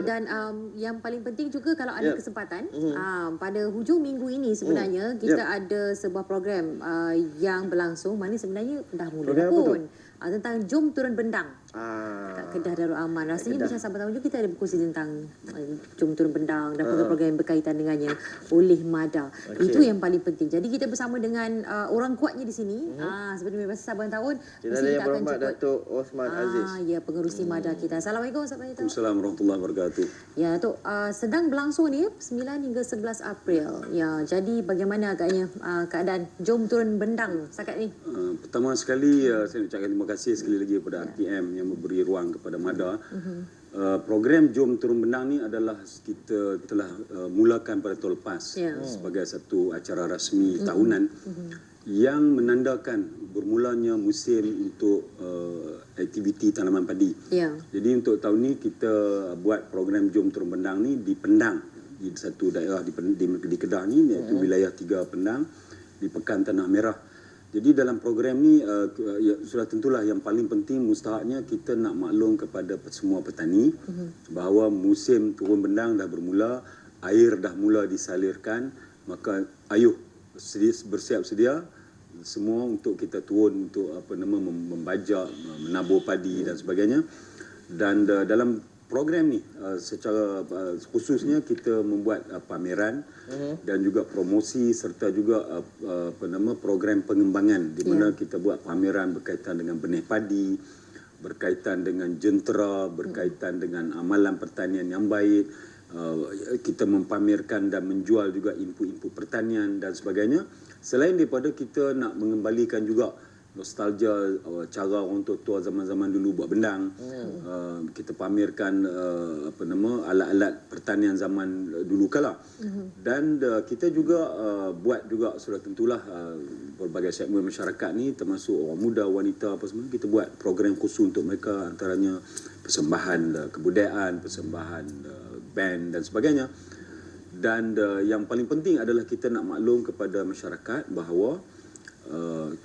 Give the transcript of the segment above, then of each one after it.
Dan yang paling penting juga kalau ada kesempatan, pada hujung minggu ini sebenarnya kita ada sebuah program yang berlangsung, mana sebenarnya dah mula pun. Tentang Jom Turun Bendang kat Kedah Darul Aman. Rasanya macam sahabat tahun juga kita ada berkongsi tentang Jom Turun Bendang dan program-program yang berkaitan dengannya oleh MADA. Itu yang paling penting. Jadi kita bersama dengan orang kuatnya di sini. Seperti biasa sahabat tahun kita akan jemput Datuk Osman Aziz. Ya, pengerusi MADA kita. Assalamualaikum sahabat tahun. Assalamualaikum warahmatullahi wabarakatuh. Ya, Tok, sedang berlangsung ni 9 hingga 11 April. Ya, jadi bagaimana agaknya keadaan Jom Turun Bendang setakat ni? Pertama sekali saya nak ucapkan terima kasih sekali lagi kepada RTM yang memberi ruang kepada MADA. Program Jom Turun Bendang ni adalah kita telah mulakan pada tahun lepas sebagai satu acara rasmi tahunan yang menandakan bermulanya musim untuk aktiviti tanaman padi. Jadi untuk tahun ni kita buat program Jom Turun Bendang ni di Pendang, di satu daerah di Kedah ni, iaitu wilayah 3 Pendang di Pekan Tanah Merah. Jadi dalam program ni sudah tentulah yang paling penting mustahaknya kita nak maklum kepada semua petani bahawa musim turun bendang dah bermula, air dah mula disalurkan, maka ayuh bersiap sedia semua untuk kita turun untuk membajak, menabur padi dan sebagainya. Dan dalam program ni secara khususnya kita membuat pameran dan juga promosi serta juga program pengembangan di mana kita buat pameran berkaitan dengan benih padi, berkaitan dengan jentera, berkaitan dengan amalan pertanian yang baik. Kita mempamerkan dan menjual juga input-input pertanian dan sebagainya. Selain daripada kita nak mengembalikan juga nostalgia cara orang tua-tua zaman-zaman dulu buat bendang. Kita pamerkan alat-alat pertanian zaman dulu kala. Dan kita juga buat juga sudah tentulah berbagai segmen masyarakat ni termasuk orang muda, wanita apa semua, kita buat program khusus untuk mereka, antaranya persembahan kebudayaan, persembahan band dan sebagainya. Dan yang paling penting adalah kita nak maklum kepada masyarakat bahawa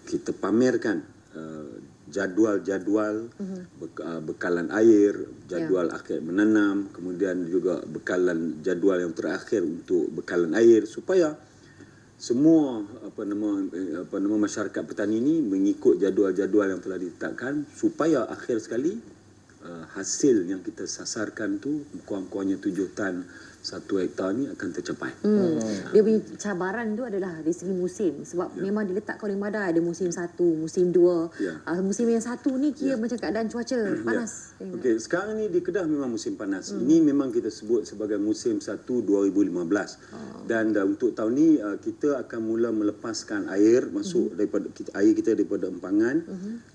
kita pamerkan jadual-jadual bekalan air, jadual akhir menanam, kemudian juga bekalan jadual yang terakhir untuk bekalan air, supaya semua masyarakat petani ini mengikut jadual-jadual yang telah ditetapkan, supaya akhir sekali hasil yang kita sasarkan tu kurang-kurangnya 7 tan 1 hektar ni akan tercapai. Dia punya cabaran tu adalah dari segi musim. Sebab memang diletakkan oleh MADA ada musim 1, musim 2. Musim yang 1 ni kira macam keadaan cuaca panas. Okey, sekarang ni di Kedah memang musim panas. Ini memang kita sebut sebagai musim 1 2015. Dan untuk tahun ni kita akan mula melepaskan air masuk daripada air kita daripada empangan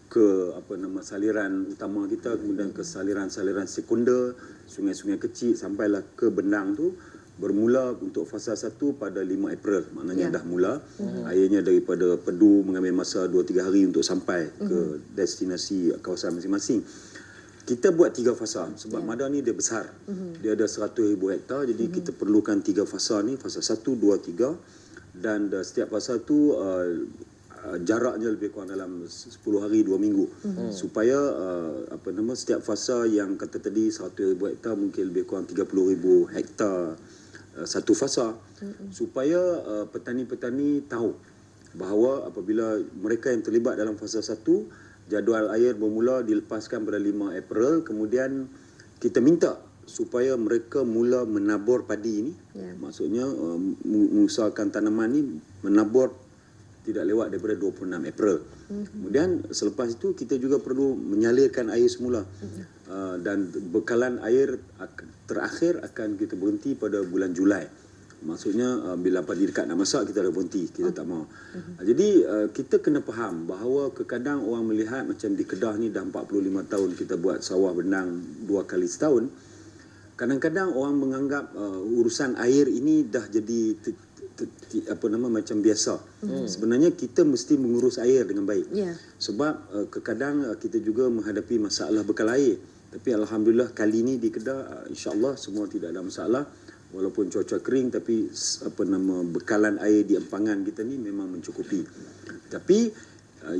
ke saliran utama kita, kemudian ke saliran-saliran sekunder, sungai-sungai kecil sampailah ke bendang tu. Bermula untuk fasa 1 pada 5 April, maknanya dah mula. Airnya daripada Pedu mengambil masa 2-3 hari untuk sampai ke destinasi kawasan masing-masing. Kita buat 3 fasa sebab MADA ni dia besar. Dia ada 100,000 hektar, jadi kita perlukan 3 fasa ni, fasa 1, 2, 3. Dan setiap fasa tu jaraknya lebih kurang dalam 10 hari 2 minggu supaya setiap fasa yang kata tadi 100,000 hektar mungkin lebih kurang 30,000 hektar satu fasa, supaya petani-petani tahu bahawa apabila mereka yang terlibat dalam fasa 1, jadual air bermula dilepaskan pada 5 April, kemudian kita minta supaya mereka mula menabur padi ini. Maksudnya mengusahakan tanaman ni menabur tidak lewat daripada 26 April. Kemudian selepas itu kita juga perlu menyalirkan air semula. Dan bekalan air terakhir akan kita berhenti pada bulan Julai. Maksudnya bila padi dekat nak masak kita dah berhenti, kita tak mau. Jadi kita kena faham bahawa kadang orang melihat macam di Kedah ni dah 45 tahun kita buat sawah bendang 2 kali setahun. Kadang-kadang orang menganggap urusan air ini dah jadi macam biasa. Sebenarnya kita mesti mengurus air dengan baik. Sebab kadang kita juga menghadapi masalah bekal air. Tapi alhamdulillah kali ini di Kedah insya-Allah semua tidak ada masalah. Walaupun cuaca kering, tapi bekalan air di empangan kita ni memang mencukupi. Tapi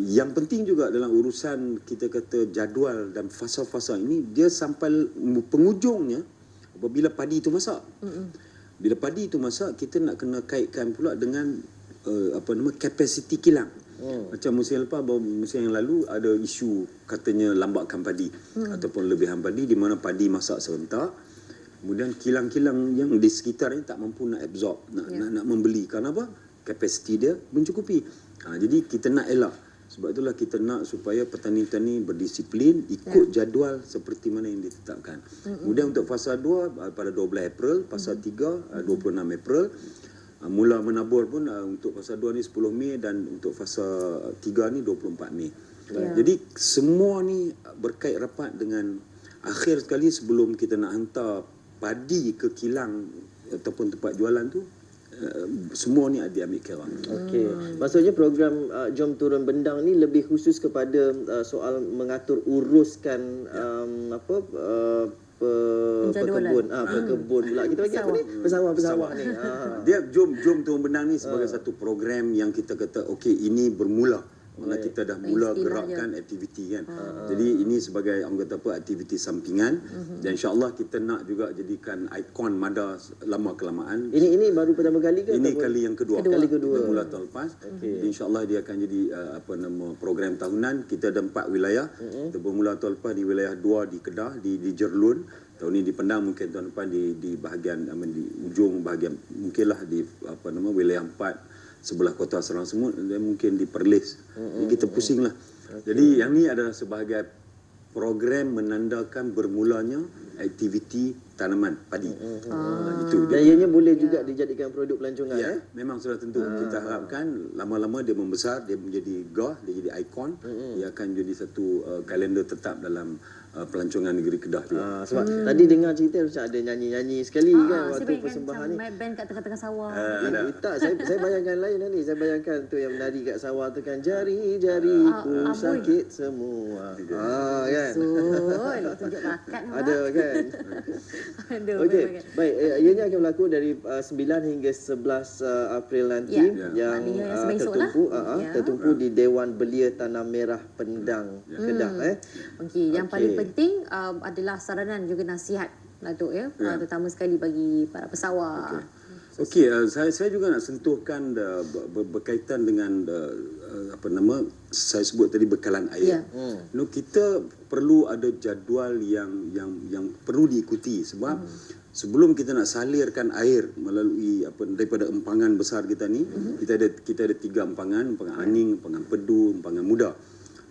yang penting juga dalam urusan kita kata jadual dan fasa-fasa ini, dia sampai penghujungnya apabila padi itu masak. Bila padi itu masak, kita nak kena kaitkan pula dengan kapasiti kilang. Macam musim lepas, musim yang lalu ada isu katanya lambatkan padi ataupun lebihan padi, di mana padi masak serentak. Kemudian kilang-kilang yang di sekitarnya tak mampu nak absorb, nak membeli. Kerana apa? Kapasiti dia mencukupi. Jadi kita nak elak. Sebab itulah kita nak supaya petani-petani berdisiplin, ikut jadual seperti mana yang ditetapkan. Kemudian untuk fasa 2 pada 12 April, fasa 3 26 April. Mula menabur pun untuk fasa 2 ni 10 Mei dan untuk fasa 3 ni 24 Mei. Jadi semua ni berkait rapat dengan akhir sekali sebelum kita nak hantar padi ke kilang ataupun tempat jualan tu, semua ni diambil kira. Okey. Maksudnya program Jom Turun Bendang ni lebih khusus kepada soal mengatur uruskan pekebun pekebun pula. Kita panggil apa ni? Pesawah ni. Dia Jom Turun Bendang ni sebagai satu program yang kita kata okey, ini bermula. Mana kita dah mula gerakkan aktiviti kan. Jadi ini sebagai orang kata apa, aktiviti sampingan, dan insya-Allah kita nak juga jadikan ikon Mada lama kelamaan. Ini baru pertama kali ke? Ini kali yang kedua. Kali kedua. Mula tahun lepas. Insya-Allah dia akan jadi program tahunan. Kita ada 4 wilayah. Kita bermula tahun lepas di wilayah 2 di Kedah, di Jerlun. Tahun ini di Pendang, mungkin tahun depan di bahagian di ujung bahagian, mungkinlah di wilayah 4 sebelah Kota Serang Semut, dan mungkin di Perlis. Jadi kita pusinglah. Jadi yang ni adalah sebagai program menandakan bermulanya aktiviti tanaman padi. Itu. Dan ianya boleh juga dijadikan produk pelancongan. Memang sudah tentu. Kita harapkan lama-lama dia membesar, dia menjadi gah, dia jadi ikon. Dia akan jadi satu kalender tetap dalam pelancongan negeri Kedah juga. Sebab tadi dengar cerita macam ada nyanyi-nyanyi sekali kan waktu persembahan ni. Main band kat tengah-tengah sawah. Tak, saya bayangkan lain ni. Saya bayangkan tu yang menari kat sawah tu kan, jari-jariku sakit semua. Kan. Betul. Tunjuk bakat. Ada kan. Aduh. Okey. Baik, ianya akan berlaku dari 9 hingga 11 April nanti, yang tertumpu di Dewan Belia Tanah Merah Pendang, Kedah. Okey, yang paling penting adalah saranan juga nasihat, Datuk terutama sekali bagi para pesawar. Okey, saya juga nak sentuhkan berkaitan dengan saya sebut tadi bekalan air. Kita perlu ada jadual yang perlu diikuti, sebab sebelum kita nak salirkan air melalui daripada empangan besar kita ni, kita ada 3 empangan Aning, empangan Pedu, empangan Muda.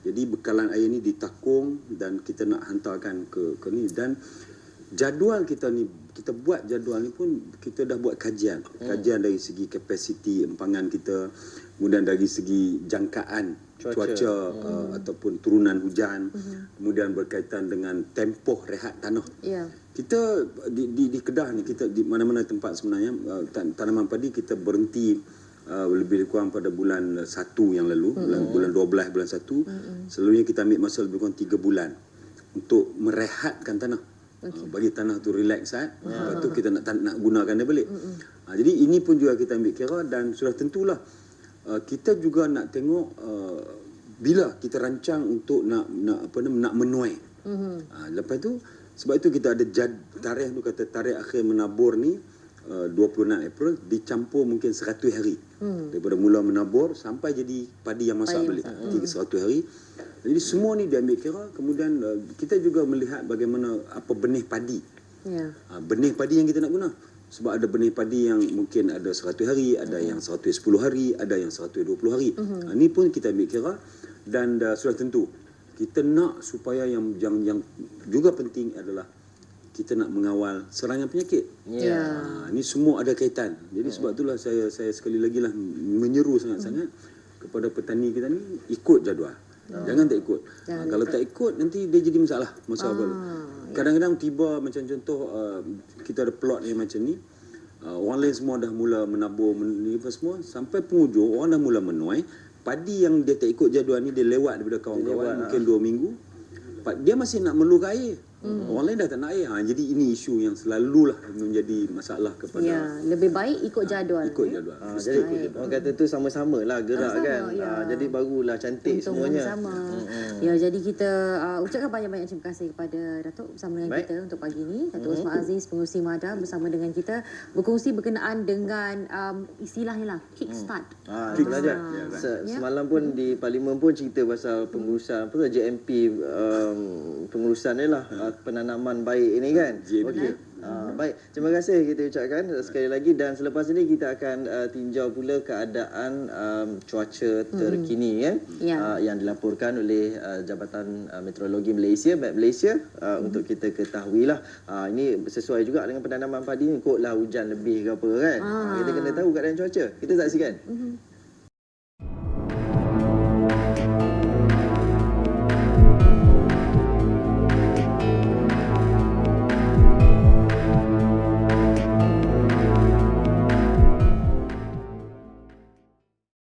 Jadi bekalan air ni ditakung dan kita nak hantarkan ke ni, dan jadual kita ni, kita buat jadual ni pun kita dah buat kajian dari segi kapasiti empangan kita, kemudian dari segi jangkaan cuaca ataupun turunan hujan, kemudian berkaitan dengan tempoh rehat tanah. Kita di Kedah ni, kita di mana-mana tempat sebenarnya tanaman padi kita berhenti lebih kurang pada bulan 1 yang lalu, bulan 12, bulan 1. Selalunya kita ambil masa lebih kurang 3 bulan untuk merehatkan tanah. Bagi tanah tu relax, lepas tu kita nak gunakan dia balik. Jadi ini pun juga kita ambil kira, dan sudah tentulah kita juga nak tengok bila kita rancang untuk nak menuai. Lepas tu, sebab itu kita ada tarikh tu, kata tarikh akhir menabur ni 26 April, dicampur mungkin 100 hari. Daripada mula menabur sampai jadi padi yang masak balik, 100 hari. Jadi semua ni diambil kira. Kemudian kita juga melihat bagaimana apa benih padi. Benih padi yang kita nak guna. Sebab ada benih padi yang mungkin ada 100 hari, ada yang 110 hari, ada yang 120 hari. Ini pun kita ambil kira, dan sudah tentu kita nak supaya yang juga penting adalah kita nak mengawal serangan penyakit. Ini semua ada kaitan. Jadi sebab itulah saya sekali lagi lah menyeru sangat-sangat kepada petani kita ni, ikut jadual. Jangan tak ikut. Kalau tak ikut, nanti dia jadi masalah. Kadang-kadang tiba macam contoh kita ada plot yang macam ni, orang lain semua dah mula menabur ni semua, sampai penghujung orang dah mula menuai. Padi yang dia tak ikut jadual ni, dia lewat daripada kawan-kawan mungkin 2 minggu, dia masih nak memerlukan air. Orang lain dah tak nak air. Jadi ini isu yang selalulah menjadi masalah kepada lebih baik ikut jadual. Ikut jadual. Jadi orang kata tu sama-sama lah gerak kan. Jadi barulah cantik untuk semuanya. Sama. Ya, jadi kita ucapkan banyak-banyak terima kasih kepada Datuk bersama dengan kita untuk pagi ini. Datuk Osman Aziz, pengurusi MADA bersama dengan kita berkongsi berkenaan dengan istilahnya lah kickstart. Itulah dia. Semalam pun di Parlimen pun cerita pasal pengurusan apa tu JMP, pengurusan ni lah penanaman baik ini kan. Okey. Baik, terima kasih kita ucapkan sekali lagi, dan selepas ini kita akan tinjau pula keadaan cuaca terkini kan yang dilaporkan oleh Jabatan Meteorologi Malaysia, Met Malaysia, untuk kita ketahui lah. Ini sesuai juga dengan penanaman padi ni, kotlah hujan lebih ke apa kan. Kita kena tahu keadaan cuaca. Kita saksikan.